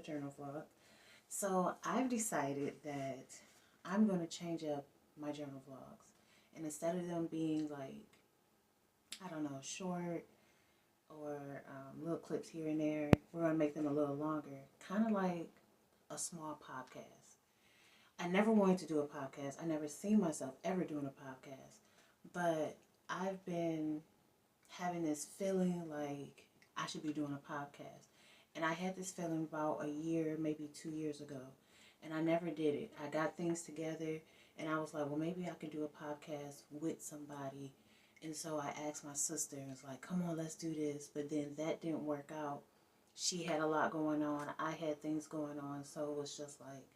journal vlog. So I've decided that I'm going to change up my journal vlogs. And instead of them being like, I don't know, short or little clips here and there, we're going to make them a little longer. Kind of like a small podcast. I never wanted to do a podcast. I never seen myself ever doing a podcast. But I've been having this feeling like I should be doing a podcast. And I had this feeling about a year, maybe 2 years ago. And I never did it. I got things together and I was like, well, maybe I could do a podcast with somebody. And so I asked my sister and was like, come on, let's do this. But then that didn't work out. She had a lot going on. I had things going on. So it was just like,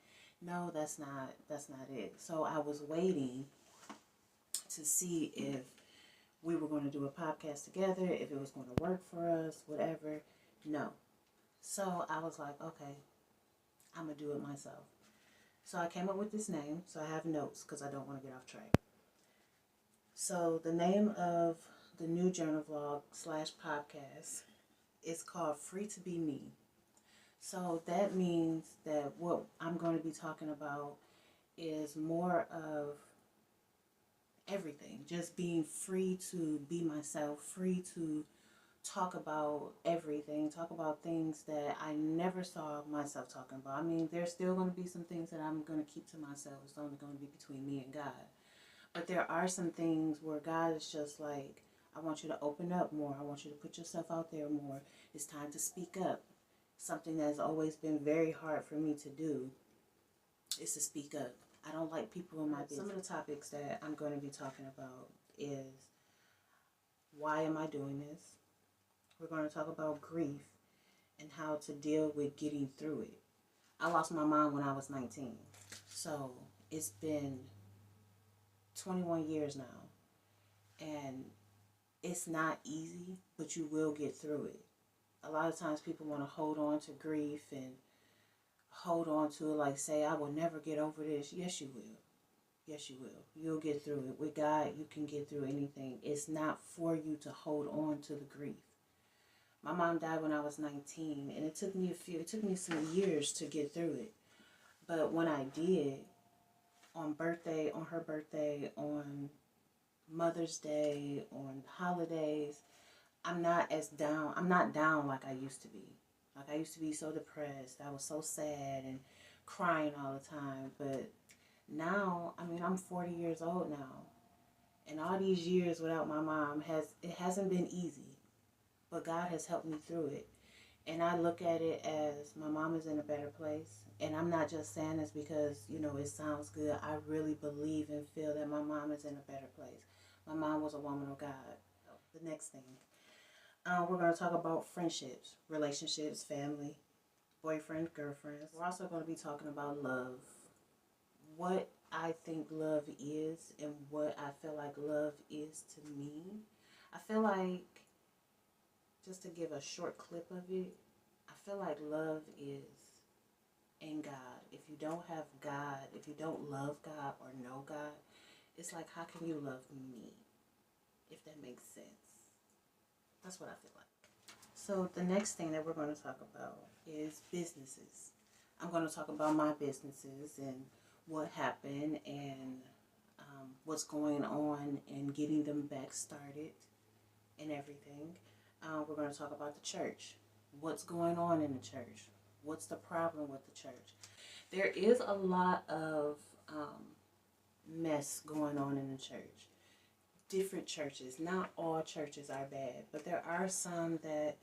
no, that's not it. So I was waiting to see if we were going to do a podcast together, if it was going to work for us, whatever. No. So I was like, okay, I'm going to do it myself. So I came up with this name. So I have notes because I don't want to get off track. So the name of the new journal vlog / podcast is called Free to Be Me. So that means that what I'm going to be talking about is more of everything. Just being free to be myself, free to talk about everything, talk about things that I never saw myself talking about. I mean, there's still going to be some things that I'm going to keep to myself. It's only going to be between me and God. But there are some things where God is just like, I want you to open up more. I want you to put yourself out there more. It's time to speak up. Something that's always been very hard for me to do is to speak up. I don't like people in my business. Some of the topics that I'm going to be talking about is, why am I doing this? We're going to talk about grief and how to deal with getting through it. I lost my mom when I was 19. So it's been 21 years now. And it's not easy, but you will get through it. A lot of times people want to hold on to grief and hold on to it like, say, I will never get over this. Yes, you will. Yes, you will. You'll get through it. With God, you can get through anything. It's not for you to hold on to the grief. My mom died when I was 19, and it took me some years to get through it. But when I did, on her birthday, on Mother's Day, on holidays, I'm not down like I used to be. Like, I used to be so depressed. I was so sad and crying all the time. But now, I mean, I'm 40 years old now. And all these years without my mom, it hasn't been easy. But God has helped me through it. And I look at it as my mom is in a better place. And I'm not just saying this because, it sounds good. I really believe and feel that my mom is in a better place. My mom was a woman of God. The next thing. We're going to talk about friendships, relationships, family, boyfriend, girlfriends. We're also going to be talking about love. What I think love is and what I feel like love is to me. I feel like, just to give a short clip of it, I feel like love is in God. If you don't have God, if you don't love God or know God, it's like, how can you love me? If that makes sense. That's what I feel like. So the next thing that we're going to talk about is businesses. I'm going to talk about my businesses and what happened and what's going on and getting them back started and everything. We're going to talk about the church. What's going on in the church? What's the problem with the church? There is a lot of mess going on in the church. Different churches. Not all churches are bad, but there are some that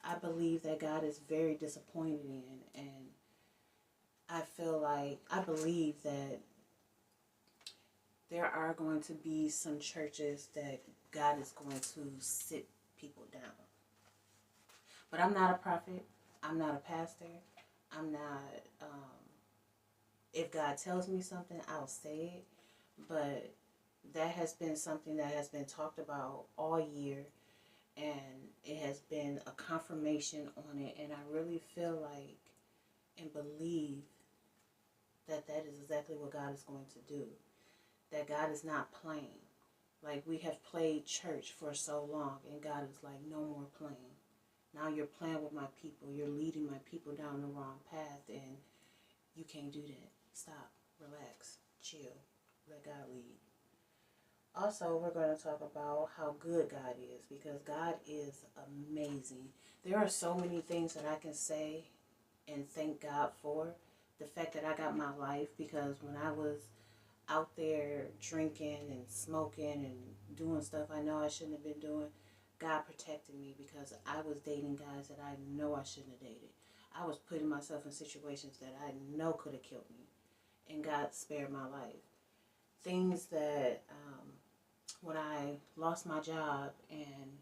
I believe that God is very disappointed in, and I believe that there are going to be some churches that God is going to sit people down. But I'm not a prophet. I'm not a pastor. I'm not, if God tells me something, I'll say it. But that has been something that has been talked about all year. And it has been a confirmation on it. And I really feel like and believe that that is exactly what God is going to do. That God is not playing. Like, we have played church for so long. And God is like, no more playing. Now you're playing with my people. You're leading my people down the wrong path, and you can't do that. Stop. Relax. Chill. Let God lead. Also, we're going to talk about how good God is, because God is amazing. There are so many things that I can say and thank God for. The fact that I got my life, because when I was out there drinking and smoking and doing stuff I know I shouldn't have been doing, God protected me, because I was dating guys that I know I shouldn't have dated. I was putting myself in situations that I know could have killed me, and God spared my life. Things that when I lost my job, and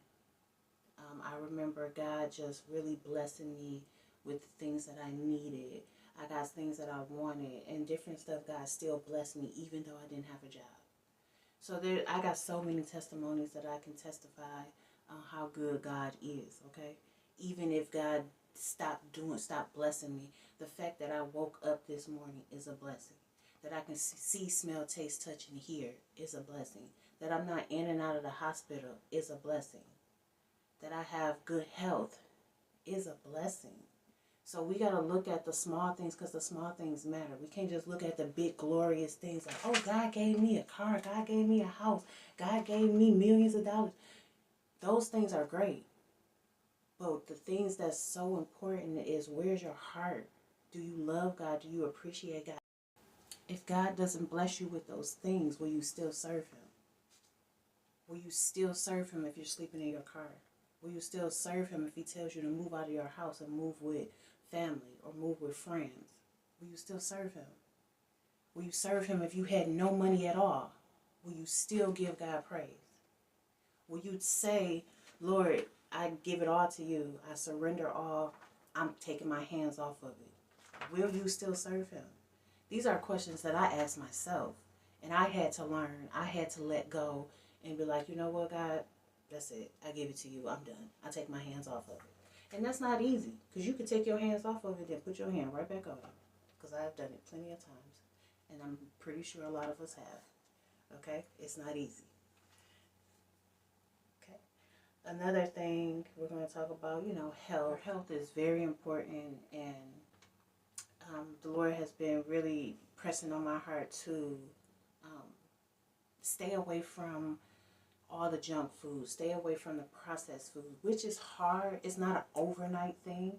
I remember God just really blessing me with the things that I needed. I got things that I wanted, and different stuff. God still blessed me even though I didn't have a job. So I got so many testimonies that I can testify on how good God is, okay? Even if God stopped blessing me, the fact that I woke up this morning is a blessing. That I can see, smell, taste, touch, and hear is a blessing. That I'm not in and out of the hospital is a blessing. That I have good health is a blessing. So we got to look at the small things, because the small things matter. We can't just look at the big glorious things like, oh, God gave me a car, God gave me a house, God gave me millions of dollars. Those things are great. But the things that's so important is, where's your heart? Do you love God? Do you appreciate God? If God doesn't bless you with those things, will you still serve Him? Will you still serve Him if you're sleeping in your car? Will you still serve Him if He tells you to move out of your house and move with family or move with friends? Will you still serve Him? Will you serve Him if you had no money at all? Will you still give God praise? Will you say, Lord, I give it all to you. I surrender all. I'm taking my hands off of it. Will you still serve Him? These are questions that I ask myself. And I had to learn. I had to let go and be like, you know what, God? That's it. I give it to you. I'm done. I take my hands off of it. And that's not easy, because you can take your hands off of it and put your hand right back on it. Because I've done it plenty of times. And I'm pretty sure a lot of us have. Okay? It's not easy. Okay? Another thing we're going to talk about, health. Health is very important, and the Lord has been really pressing on my heart to stay away from all the junk food, stay away from the processed food, which is hard. It's not an overnight thing,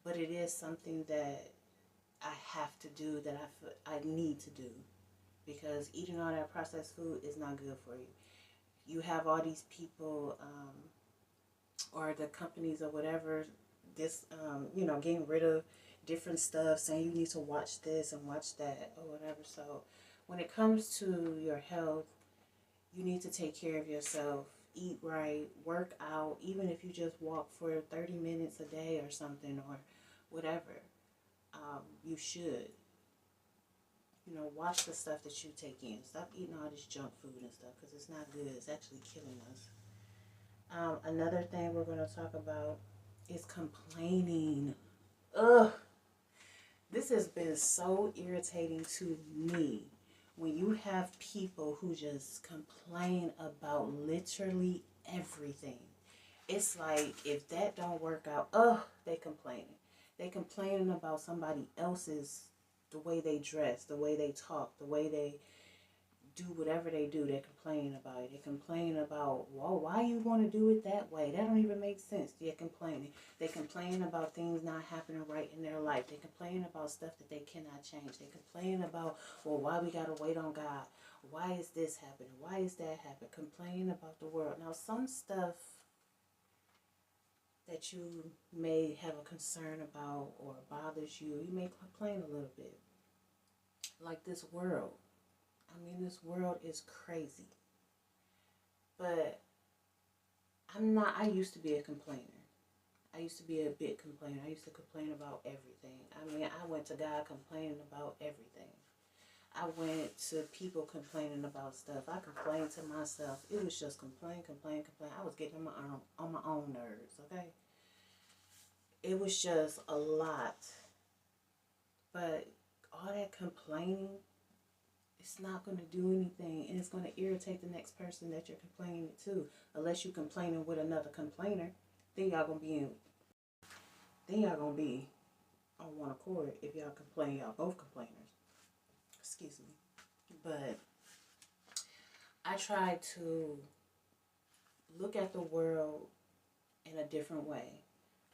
but it is something that I have to do, that I need to do, because eating all that processed food is not good for you. You have all these people, or the companies or whatever, getting rid of different stuff, saying you need to watch this and watch that or whatever. So when it comes to your health, you need to take care of yourself, eat right, work out, even if you just walk for 30 minutes a day or something, or whatever. You should. Watch the stuff that you take in. Stop eating all this junk food and stuff, because it's not good. It's actually killing us. Another thing we're going to talk about is complaining. Ugh. This has been so irritating to me. When you have people who just complain about literally everything. It's like, if that don't work out, they complaining. They complaining about somebody else's, the way they dress, the way they talk, the way they do whatever they do. They're complaining about it. They complain about, whoa, why you want to do it that way? That don't even make sense. They're complaining. They complain about things not happening right in their life. They complain about stuff that they cannot change. They complain about, well, why we got to wait on God? Why is this happening? Why is that happening? Complain about the world. Now, some stuff that you may have a concern about or bothers you, you may complain a little bit. Like this world. This world is crazy. But I used to be a complainer. I used to be a big complainer. I used to complain about everything. I went to God complaining about everything. I went to people complaining about stuff. I complained to myself. It was just complain. I was getting on my own nerves, okay? It was just a lot. But all that complaining, it's not going to do anything, and it's going to irritate the next person that you're complaining to. Unless you're complaining with another complainer, then y'all going to be in then y'all gonna be on one accord. If y'all complain, y'all both complainers. Excuse me. But I try to look at the world in a different way.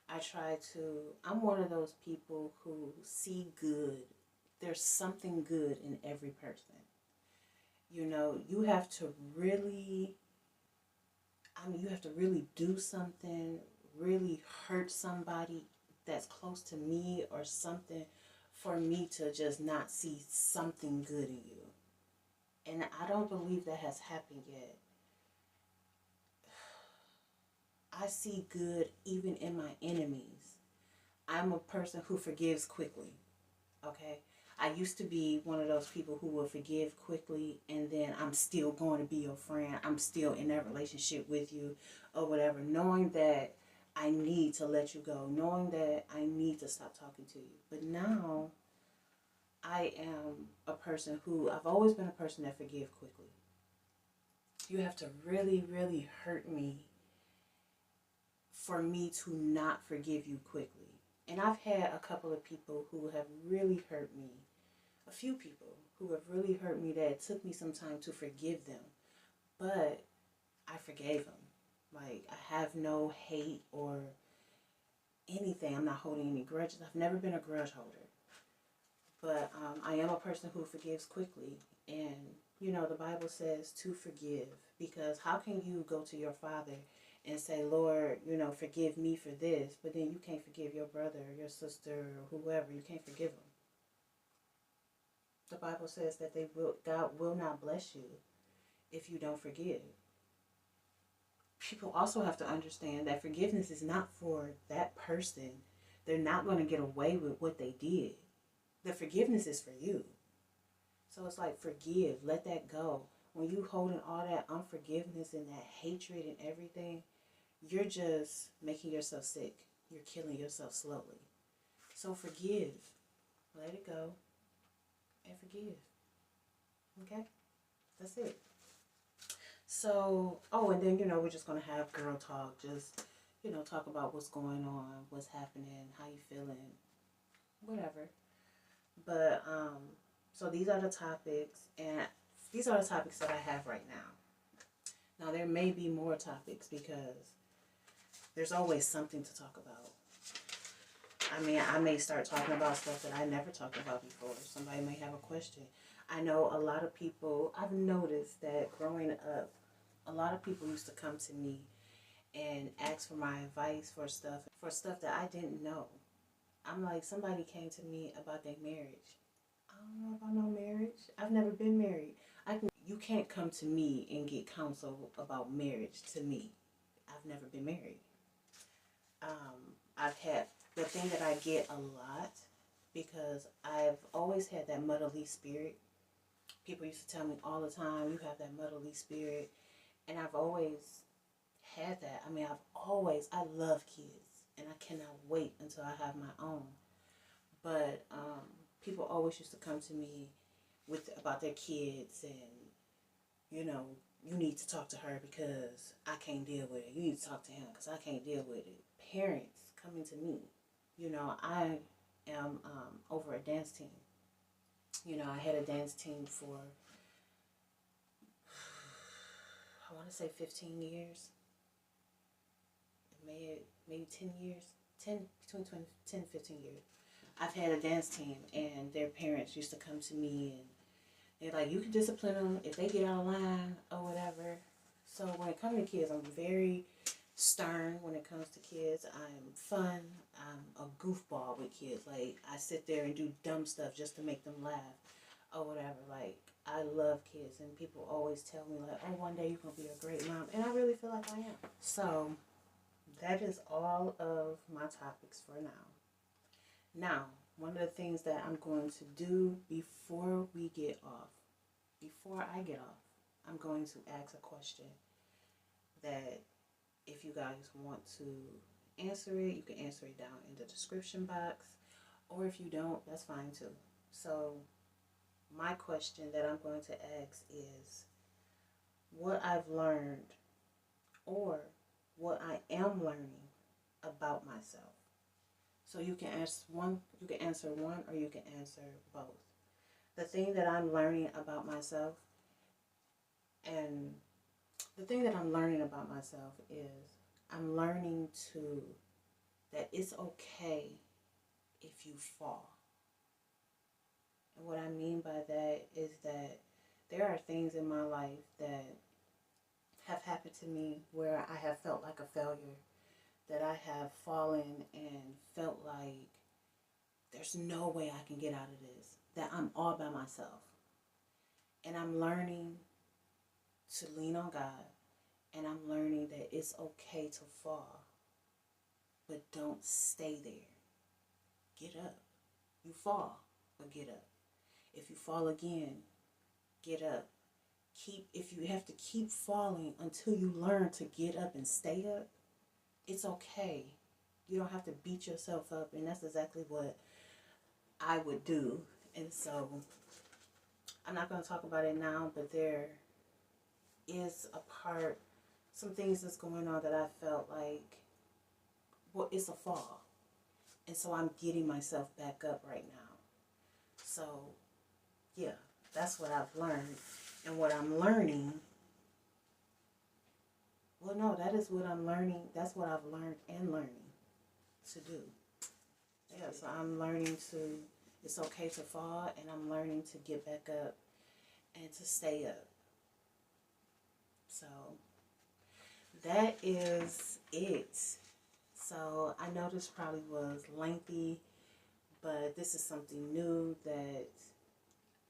I'm one of those people who see good. There's something good in every person. You know, you have to really, you have to really do something, really hurt somebody that's close to me or something for me to just not see something good in you. And I don't believe that has happened yet. I see good even in my enemies. I'm a person who forgives quickly. Okay? I used to be one of those people who will forgive quickly and then I'm still going to be your friend. I'm still in that relationship with you or whatever, knowing that I need to let you go, knowing that I need to stop talking to you. But now I am a person who, I've always been a person that forgive quickly. You have to really, really hurt me for me to not forgive you quickly. And I've had a couple of people who have really hurt me, a few people who have really hurt me that it took me some time to forgive them. But I forgave them. Like, I have no hate or anything. I'm not holding any grudges. I've never been a grudge holder. But I am a person who forgives quickly. And, you know, the Bible says to forgive. Because how can you go to your Father and say, Lord, you know, forgive me for this, but then you can't forgive your brother or your sister or whoever. You can't forgive them. The Bible says that God will not bless you if you don't forgive. People also have to understand that forgiveness is not for that person. They're not going to get away with what they did. The forgiveness is for you. So it's like, forgive, let that go. When you holding all that unforgiveness and that hatred and everything, you're just making yourself sick. You're killing yourself slowly. So forgive, let it go, and forgive. Okay? That's it. So, oh, and then, you know, we're just going to have girl talk. Just, you know, talk about what's going on, what's happening, how you feeling, whatever. But, so these are the topics, and these are the topics that I have right now. Now, there may be more topics because there's always something to talk about. I mean, I may start talking about stuff that I never talked about before. Somebody may have a question. I know a lot of people, I've noticed that growing up, a lot of people used to come to me and ask for my advice for stuff that I didn't know. I'm like, somebody came to me about their marriage. I don't know about no marriage. I've never been married. You can't come to me and get counsel about marriage to me. I've never been married. I've had the thing that I get a lot because I've always had that motherly spirit. People used to tell me all the time, you have that motherly spirit. And I've always had that. I mean, I love kids. And I cannot wait until I have my own. But people always used to come to me about their kids and, you know, you need to talk to her because I can't deal with it. You need to talk to him because I can't deal with it. Parents coming to me. You know, I am over a dance team. You know, I had a dance team for, I want to say 15 years. Maybe 10 years. Between 10 and 15 years. I've had a dance team, and their parents used to come to me, and they're like, you can discipline them if they get out of line or whatever. So when it comes to kids, I'm very stern when it comes to kids. I'm fun. I'm a goofball with kids. Like, I sit there and do dumb stuff just to make them laugh or whatever. Like, I love kids, and people always tell me, like, oh, one day you're going to be a great mom. And I really feel like I am. So that is all of my topics for now. Now, one of the things that I'm going to do before I get off, I'm going to ask a question that if you guys want to answer it, you can answer it down in the description box. Or if you don't, that's fine too. So my question that I'm going to ask is what I've learned or what I am learning about myself. So you can answer one or you can answer both. The thing that I'm learning about myself and the thing that I'm learning about myself is I'm learning to that it's okay if you fall. And what I mean by that is that there are things in my life that have happened to me where I have felt like a failure, that I have fallen and felt like there's no way I can get out of this, that I'm all by myself. And I'm learning to lean on God, and I'm learning that it's okay to fall, but don't stay there. Get up. You fall, but get up. If you fall again, get up. If you have to keep falling until you learn to get up and stay up, it's okay. You don't have to beat yourself up, and that's exactly what I would do. And so I'm not going to talk about it now, but there is some things that's going on that I felt like, well, it's a fall. And so I'm getting myself back up right now. So, yeah, that's what I've learned. And what I'm learning, well, no, that is what I'm learning. That's what I've learned and learning to do. Yeah, so I'm learning to, it's okay to fall, and I'm learning to get back up and to stay up. So that is it. So I know this probably was lengthy, but this is something new that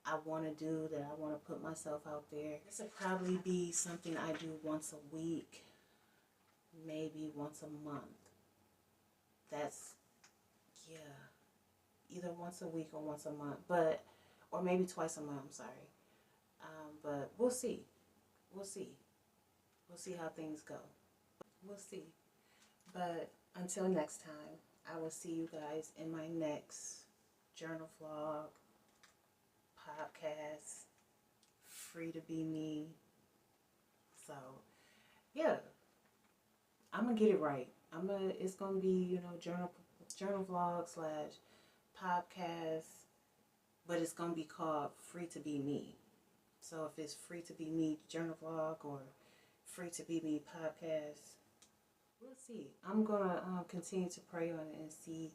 I want to do, that I want to put myself out there. This will probably be something I do once a week, maybe once a month. That's, yeah, either once a week or once a month, or maybe twice a month, I'm sorry. But we'll see. We'll see. We'll see how things go. We'll see. But until next time, I will see you guys in my next journal vlog, podcast, Free to Be Me. So, yeah, I'm gonna get it right. It's gonna be, journal vlog / podcast, but it's gonna be called Free to Be Me. So if it's Free to Be Me journal vlog or Free to Be Me podcast, we'll see. I'm gonna continue to pray on it and see,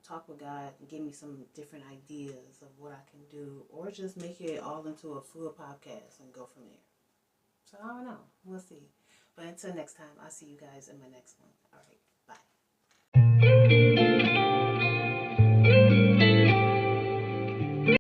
talk with God and give me some different ideas of what I can do, or just make it all into a full podcast and go from there. So I don't know. We'll see. But until next time, I'll see you guys in my next one. All right.